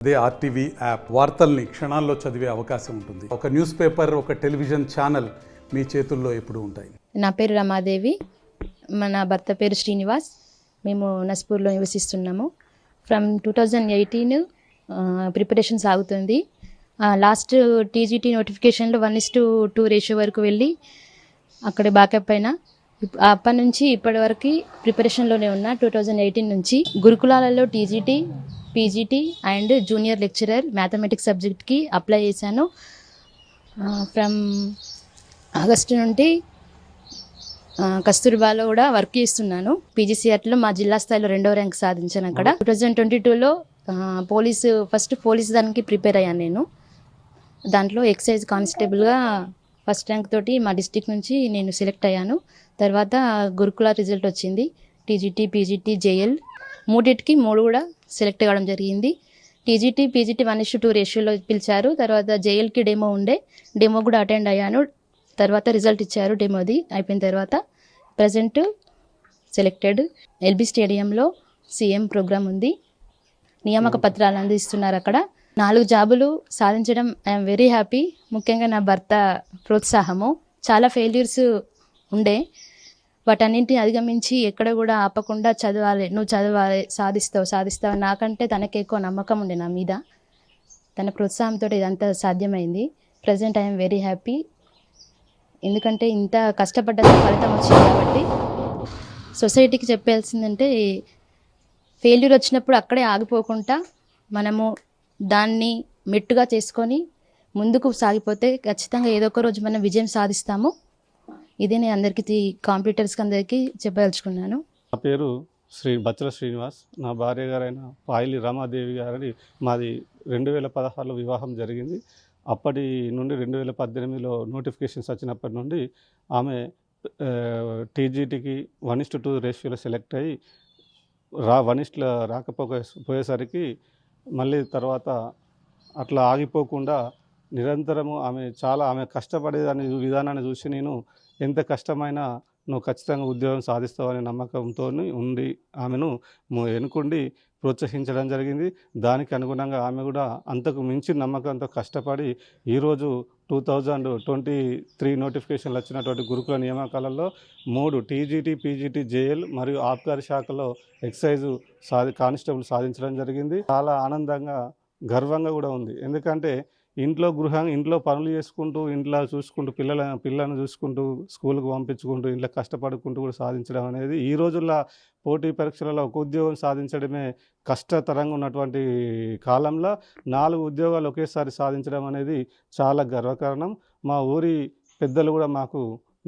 అదే RTV app వార్తల్ని క్షణాల్లో చదివే అవకాశం ఉంటుంది. ఒక న్యూస్ పేపర్, ఒక టెలివిజన్ ఛానల్ మీ చేతుల్లో ఎప్పుడూ ఉంటాయి. నా పేరు రమాదేవి, నా భర్త పేరు శ్రీనివాస్. మేము నస్పూర్లో నివసిస్తున్నాము. ఫ్రమ్ 2018 ప్రిపరేషన్ సాగుతుంది. లాస్ట్ టీజీటీ నోటిఫికేషన్లో 1:2 రేషియో వరకు వెళ్ళి అక్కడ బ్యాకప్ అయినా అప్పటి నుంచి ఇప్పటి వరకు ప్రిపరేషన్లోనే ఉన్నా. 2018 నుంచి గురుకులాలలో TGT, PGT and junior lecturer mathematics సబ్జెక్ట్కి అప్లై చేశాను. ఫ్రమ్ ఆగస్టు నుండి కస్తూర్బాలో కూడా వర్క్ చేస్తున్నాను. పీజీసీఆర్లో మా జిల్లా స్థాయిలో 2వ ర్యాంక్ సాధించాను. అక్కడ 2022లో పోలీస్ దానికి ప్రిపేర్ అయ్యాను. నేను దాంట్లో ఎక్సైజ్ కానిస్టేబుల్గా ఫస్ట్ ర్యాంక్ తోటి మా డిస్టిక్ నుంచి నేను సెలెక్ట్ అయ్యాను. తర్వాత గురుకుల రిజల్ట్ వచ్చింది. టీజీటీ, పీజీటీ, జేఎల్ మూడింటికి 3 కూడా సెలెక్ట్ అవ్వడం జరిగింది. టీజీటీ, పీజీటీ 1:2 రేషియోలో పిలిచారు. తర్వాత జేఎల్కి డెమో ఉండే, డెమో కూడా అటెండ్ అయ్యాను. తర్వాత రిజల్ట్ ఇచ్చారు. డెమోది అయిపోయిన తర్వాత ప్రజెంట్ సెలెక్టెడ్. ఎల్బీ స్టేడియంలో సీఎం ప్రోగ్రామ్ ఉంది. నియామక పత్రాలు అందిస్తున్నారు. అక్కడ 4 జాబులు సాధించడం ఐఎమ్ వెరీ హ్యాపీ. ముఖ్యంగా నా భర్త ప్రోత్సాహము. చాలా ఫెయిల్యూర్స్ ఉండే, వాటన్నింటిని అధిగమించి ఎక్కడ కూడా ఆపకుండా చదవాలి, నువ్వు చదవాలి, సాధిస్తావు నాకంటే తనకి ఎక్కువ నమ్మకం ఉండే నా మీద. తన ప్రోత్సాహంతో ఇదంతా సాధ్యమైంది. Present I'm very happy. ఎందుకంటే ఇంత కష్టపడ్డది ఫలితం వచ్చింది కాబట్టి. సొసైటీకి చెప్పాల్సిందంటే ఫెయిల్యూర్ వచ్చినప్పుడు అక్కడే ఆగిపోకుండా మనము దాన్ని మెట్టుగా చేసుకొని ముందుకు సాగిపోతే ఖచ్చితంగా ఏదో ఒక రోజు మనం విజయం సాధిస్తాము. ఇదే నేను అందరికీ కాంపిటీటర్స్కి అందరికీ చెప్పదలుచుకున్నాను. నా పేరు బచ్చల శ్రీనివాస్. నా భార్య గారైన పాయిలి రమాదేవి గారి మాది 2016లో వివాహం జరిగింది. అప్పటి నుండి 2018లో నోటిఫికేషన్స్ వచ్చినప్పటి నుండి ఆమె టీజీటీకి 1:2 రేషియోలో సెలెక్ట్ అయ్యి 1 రాకపోయేసరికి మళ్ళీ తర్వాత అట్లా ఆగిపోకుండా నిరంతరము ఆమె కష్టపడేదాని విధానాన్ని చూసి నేను ఎంత కష్టమైనా నువ్వు ఖచ్చితంగా ఉద్యోగం సాధిస్తావనే నమ్మకంతో ఉండి ఆమెను ఎన్నుకుండి ప్రోత్సహించడం జరిగింది. దానికి అనుగుణంగా ఆమె కూడా అంతకు మించి నమ్మకంతో కష్టపడి ఈరోజు 2023 నోటిఫికేషన్లు వచ్చినటువంటి గురుకుల నియామకాలలో 3 టీజీటీ, పీజీటీ, జేఎల్ మరియు ఆబ్కారీ శాఖలో ఎక్సైజ్ కానిస్టేబుల్ సాధించడం జరిగింది. చాలా ఆనందంగా, గర్వంగా కూడా ఉంది. ఎందుకంటే ఇంట్లో పనులు చేసుకుంటూ, ఇంట్లో చూసుకుంటూ, పిల్లలను చూసుకుంటూ, స్కూల్కి పంపించుకుంటూ, ఇంట్లో కష్టపడుకుంటూ కూడా సాధించడం అనేది ఈ రోజుల్లో పోటీ పరీక్షలలో ఒక ఉద్యోగం సాధించడమే కష్టతరంగా ఉన్నటువంటి కాలంలో 4 ఉద్యోగాలు ఒకేసారి సాధించడం అనేది చాలా గర్వకారణం. మా ఊరి పెద్దలు కూడా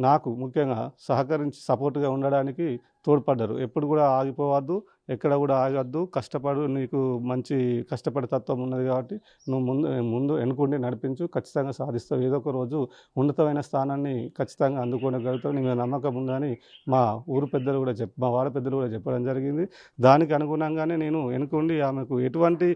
నాకు ముఖ్యంగా సహకరించి సపోర్ట్గా ఉండడానికి తోడ్పడ్డారు. ఎప్పుడు కూడా ఆగిపోవద్దు, ఎక్కడ కూడా ఆగద్దు, కష్టపడు, నీకు మంచి కష్టపడే తత్వం ఉన్నది కాబట్టి నువ్వు ముందు ఎన్నుకుండి నడిపించు, ఖచ్చితంగా సాధిస్తావు, ఏదో ఒక రోజు ఉన్నతమైన స్థానాన్ని ఖచ్చితంగా అందుకోగలుగుతావు, నీ మీద నమ్మకం ఉందని మా ఊరు పెద్దలు కూడా మా వాడ పెద్దలు కూడా చెప్పడం జరిగింది. దానికి అనుగుణంగానే నేను ఎన్నుకుండి ఆమెకు ఎటువంటి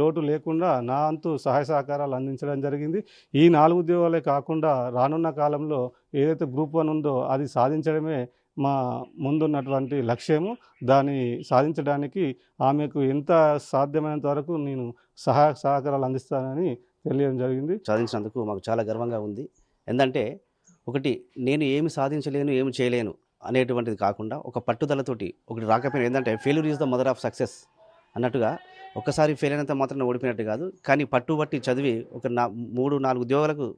లోటు లేకుండా నా అంతు సహాయ సహకారాలు అందించడం జరిగింది. ఈ 4 ఉద్యోగాలే కాకుండా రానున్న కాలంలో ఏదైతే గ్రూప్ 1 ఉందో అది సాధించడమే మా ముందున్నటువంటి లక్ష్యము. దాన్ని సాధించడానికి ఆమెకు ఎంత సాధ్యమైనంత వరకు నేను సహాయ సహకారాలు అందిస్తానని తెలియడం జరిగింది. సాధించినందుకు మాకు చాలా గర్వంగా ఉంది. ఎందుకంటే ఒకటి, నేను ఏమి సాధించలేను, ఏమి చేయలేను అనేటువంటిది కాకుండా ఒక పట్టుదలతోటి ఒకటి రాకపోయినా, ఏంటంటే failure is the mother of success అన్నట్టుగా ఒక్కసారి ఫెయిల్ అయినంత మాత్రం ఓడిపోయినట్టు కాదు. కానీ పట్టుబట్టి చదివి ఒక 3-4 ఉద్యోగాలకు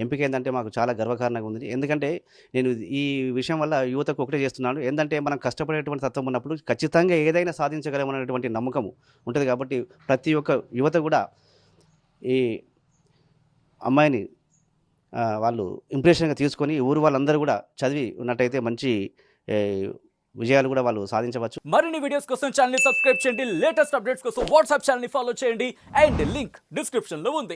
ఎంపిక ఏంటంటే మాకు చాలా గర్వకారణంగా ఉంది. ఎందుకంటే నేను ఈ విషయం వల్ల యువతకు ఒకటే చేస్తున్నాను. ఏంటంటే మనం కష్టపడేటువంటి తత్వం ఉన్నప్పుడు ఖచ్చితంగా ఏదైనా సాధించగలమనేటువంటి నమ్మకము ఉంటుంది. కాబట్టి ప్రతి ఒక్క యువత కూడా ఈ అమ్మాయిని వాళ్ళు ఇంప్రెషన్గా తీసుకొని ఊరు వాళ్ళందరూ కూడా చదివి ఉన్నట్టయితే మంచి విజయాలు కూడా వాళ్ళు సాధించవచ్చు. మరిన్ని వీడియోస్ కోసం ఛానల్ ని సబ్స్క్రైబ్ చేయండి. లేటెస్ట్ అప్డేట్స్ కోసం వాట్సాప్ ఛానల్ ని ఫాలో చేయండి. అండ్ లింక్ డిస్క్రిప్షన్ లో ఉంది.